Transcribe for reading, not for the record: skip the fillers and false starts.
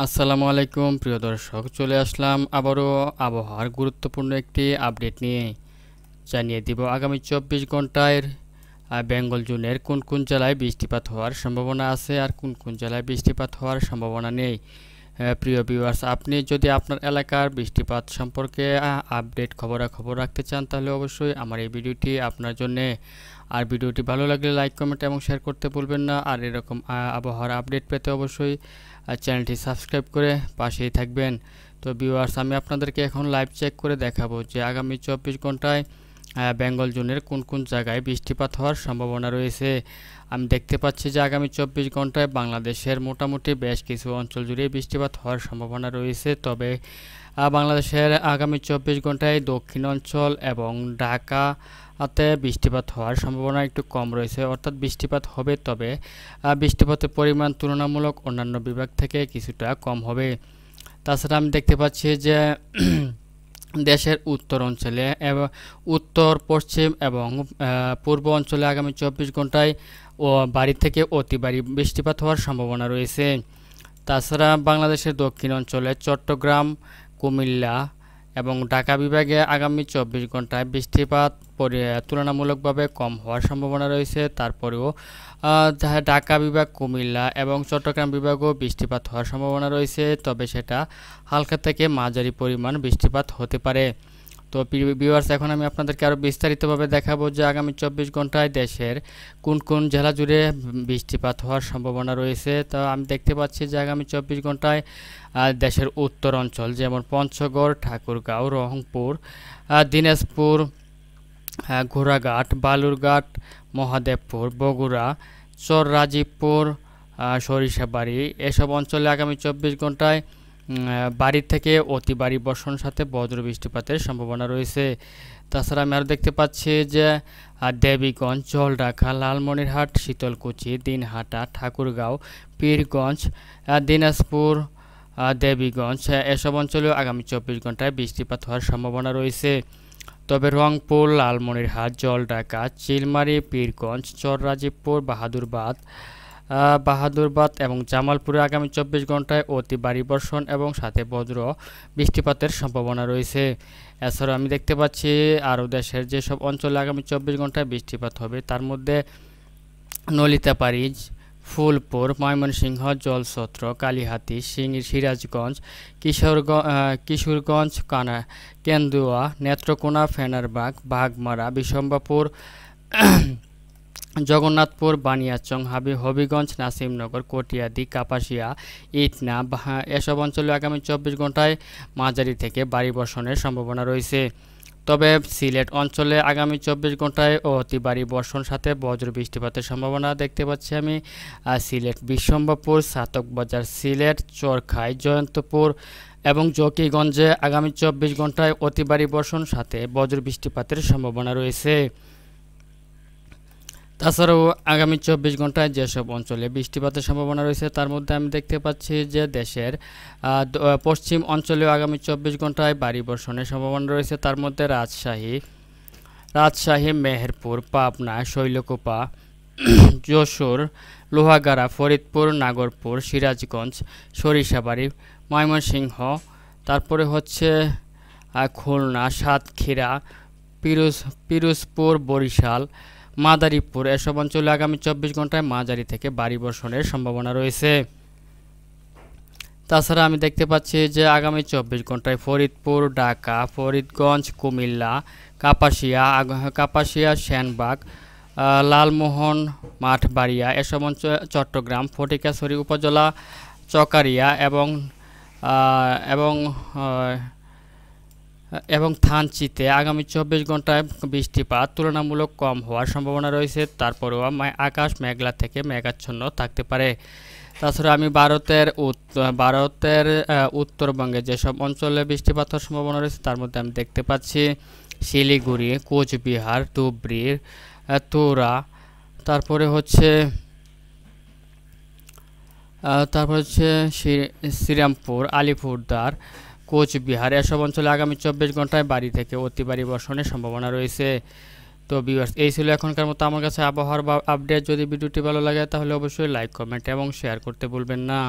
আসসালামু আলাইকুম প্রিয় দর্শক, চলে আসলাম আবারও আবহাওয়ার গুরুত্বপূর্ণ একটি আপডেট নিয়ে। জানিয়ে দিব আগামী 24 ঘন্টায় বেঙ্গল জোনের কোন কোন জেলায় বৃষ্টিপাত হওয়ার সম্ভাবনা আছে আর কোন কোন জেলায় বৃষ্টিপাত হওয়ার সম্ভাবনা নেই। প্রিয় ভিউয়ার্স, আপনি যদি আপনার এলাকার বৃষ্টিপাত সম্পর্কে আপডেট খবরাখবর রাখতে চান তাহলে অবশ্যই আমার এই ভিডিওটি আপনার জন্যে। আর ভিডিওটি ভালো লাগলে লাইক, কমেন্ট এবং শেয়ার করতে ভুলবেন না। আর এরকম আবহাওয়ার আপডেট পেতে অবশ্যই চ্যানেলটি সাবস্ক্রাইব করে পাশেই থাকবেন। তো ভিউয়ার্স, আমি আপনাদেরকে এখন লাইভ চেক করে দেখাবো যে আগামী 24 ঘন্টায় বেঙ্গল জোনের কোন কোন জায়গায় বৃষ্টিপাত হওয়ার সম্ভাবনা রয়েছে। আমি দেখতে পাচ্ছি যে আগামী 24 ঘন্টায় বাংলাদেশের মোটামুটি বেশ কিছু অঞ্চল জুড়ে বৃষ্টিপাত হওয়ার সম্ভাবনা রয়েছে। তবে বাংলাদেশের আগামী 24 ঘন্টায় দক্ষিণ অঞ্চল এবং ঢাকাতে বৃষ্টিপাত হওয়ার সম্ভাবনা একটু কম রয়েছে, অর্থাৎ বৃষ্টিপাত হবে, তবে বৃষ্টিপাতের পরিমাণ তুলনামূলক অন্যান্য বিভাগ থেকে কিছুটা কম হবে। তাছাড়া আমি দেখতে পাচ্ছি যে দেশের উত্তর অঞ্চলে এবং উত্তর পশ্চিম এবং পূর্ব অঞ্চলে আগামী 24 ঘন্টায় ভারী থেকে অতি ভারী বৃষ্টিপাত হওয়ার সম্ভাবনা রয়েছে। তাছাড়া বাংলাদেশের দক্ষিণ অঞ্চলে চট্টগ্রাম, কুমিল্লা এবং ঢাকা বিভাগে আগামী 24 ঘন্টায় বৃষ্টিপাত তুলনামূলকভাবে কম হওয়ার সম্ভাবনা রয়েছে। তারপরেও ঢাকা বিভাগ, কুমিল্লা এবং চট্টগ্রাম বিভাগেও বৃষ্টিপাত হওয়ার সম্ভাবনা রয়েছে, তবে সেটা হালকা থেকে মাঝারি পরিমাণ বৃষ্টিপাত হতে পারে। তো ভিউয়ার্স, এখন আমি আপনাদেরকে আরও বিস্তারিতভাবে দেখাবো যে আগামী 24 ঘন্টায় দেশের কোন কোন জেলা জুড়ে বৃষ্টিপাত হওয়ার সম্ভাবনা রয়েছে। তো আমি দেখতে পাচ্ছি যে আগামী 24 ঘন্টায় দেশের উত্তর অঞ্চল যেমন পঞ্চগড়, ঠাকুরগাঁও, রংপুর, দিনাজপুর, ঘোড়াঘাট, বালুরঘাট, মহাদেবপুর, বগুড়া, চররাজীবপুর, সরিষাবাড়ি এসব অঞ্চলে আগামী 24 ঘন্টায় ভারী থেকে অতি ভারী বর্ষণ সাথে বজ্র বৃষ্টিপাতের সম্ভাবনা রয়েছে। তাছাড়া আমি আরও দেখতে পাচ্ছি যে দেবীগঞ্জ, জলঢাকা, লালমনিরহাট, শীতলকুচি, দিনহাটা, ঠাকুরগাঁও, পীরগঞ্জ, দিনাজপুর, দেবীগঞ্জ এসব অঞ্চলেও আগামী 24 ঘন্টায় বৃষ্টিপাত হওয়ার সম্ভাবনা রয়েছে। তবে রংপুর, লালমনিরহাট, জলঢাকা, চিলমারী, পীরগঞ্জ, চররাজীবপুর, বাহাদুরবাদ এবং জামালপুরে আগামী 24 ঘন্টায় অতি ভারী বর্ষণ এবং সাথে বজ্র বৃষ্টিপাতের সম্ভাবনা রয়েছে। এছাড়াও আমি দেখতে পাচ্ছি আরও দেশের যেসব অঞ্চলে আগামী 24 ঘন্টায় বৃষ্টিপাত হবে তার মধ্যে নলিতাপাড়ি, ফুলপুর, ময়মনসিংহ, জলছত্র, কালিহাতী, সিরাজগঞ্জ, কিশোরগঞ্জ, কেন্দুয়া, নেত্রকোনা, ফেনারবাগ, বাঘমারা, বিশম্বাপুর, জগন্নাথপুর, বানিয়াচং, হবিগঞ্জ, নাসিমনগর, কটিয়াদি, কাপাসিয়া, ইটনা এসব অঞ্চলে আগামী 24 ঘন্টায় মাঝারি থেকে ভারী বর্ষণের সম্ভাবনা রয়েছে। তবে সিলেট অঞ্চলে আগামী 24 ঘন্টায় অতি ভারী বর্ষণ সাথে বজ্র বৃষ্টিপাতের সম্ভাবনা দেখতে পাচ্ছি আমি। সিলেট, বিশম্বাপুর, সাতকবাজার, সিলেট, চরখাই, জয়ন্তপুর এবং জকিগঞ্জে আগামী 24 ঘন্টায় অতি ভারী বর্ষণ সাথে বজ্র বৃষ্টিপাতের সম্ভাবনা রয়েছে। তাছাড়াও আগামী 24 ঘন্টায় যেসব অঞ্চলে বৃষ্টিপাতের সম্ভাবনা রয়েছে তার মধ্যে আমি দেখতে পাচ্ছি যে দেশের পশ্চিম অঞ্চলেও আগামী 24 ঘন্টায় ভারী বর্ষণের সম্ভাবনা রয়েছে। তার মধ্যে রাজশাহী, মেহেরপুর, পাবনা, শৈলকুপা, যশোর, লোহাগাড়া, ফরিদপুর, নাগরপুর, সিরাজগঞ্জ, সরিষাবাড়ি, ময়মনসিংহ, তারপরে হচ্ছে খুলনা, সাতক্ষীরা, পিরোজপুর, বরিশাল, মাদারীপুর এসব অঞ্চলে আগামী 24 ঘন্টায় মাঝারি থেকে ভারী বর্ষণের সম্ভাবনা রয়েছে। তাছাড়া আমি দেখতে পাচ্ছি যে আগামী 24 ঘন্টায় ফরিদপুর, ঢাকা, ফরিদগঞ্জ, কুমিল্লা, কাপাসিয়া, সেনবাগ, লালমোহন, মাঠবাড়িয়া এসব অঞ্চল, চট্টগ্রাম, ফটিকছড়ি উপজেলা, চকারিয়া এবং থানচিতে আগামী 24 ঘন্টায় বৃষ্টিপাত তুলনামূলক কম হওয়ার সম্ভাবনা রয়েছে। তারপরেও আকাশ মেঘলা থেকে মেঘাচ্ছন্ন থাকতে পারে। তাছাড়া আমি ভারতের উত্তরবঙ্গে যেসব অঞ্চলে বৃষ্টিপাত হওয়ার সম্ভাবনা রয়েছে তার মধ্যে আমি দেখতে পাচ্ছি শিলিগুড়ি, কোচবিহার, ধুবড়ি, তুরা, তারপরে হচ্ছে শ্রীরামপুর, আলিপুরদার, কোচবিহার এসব অঞ্চলে আগামী 24 ঘন্টায় ভারী থেকে অতি ভারী বর্ষণের সম্ভাবনা রয়েছে। তো ভিউয়ার্স, এই ছিল এখনকার মতো আমার কাছে আবহাওয়ার আপডেট। যদি ভিডিওটি ভালো লাগে তাহলে অবশ্যই লাইক, কমেন্ট এবং শেয়ার করতে ভুলবেন না।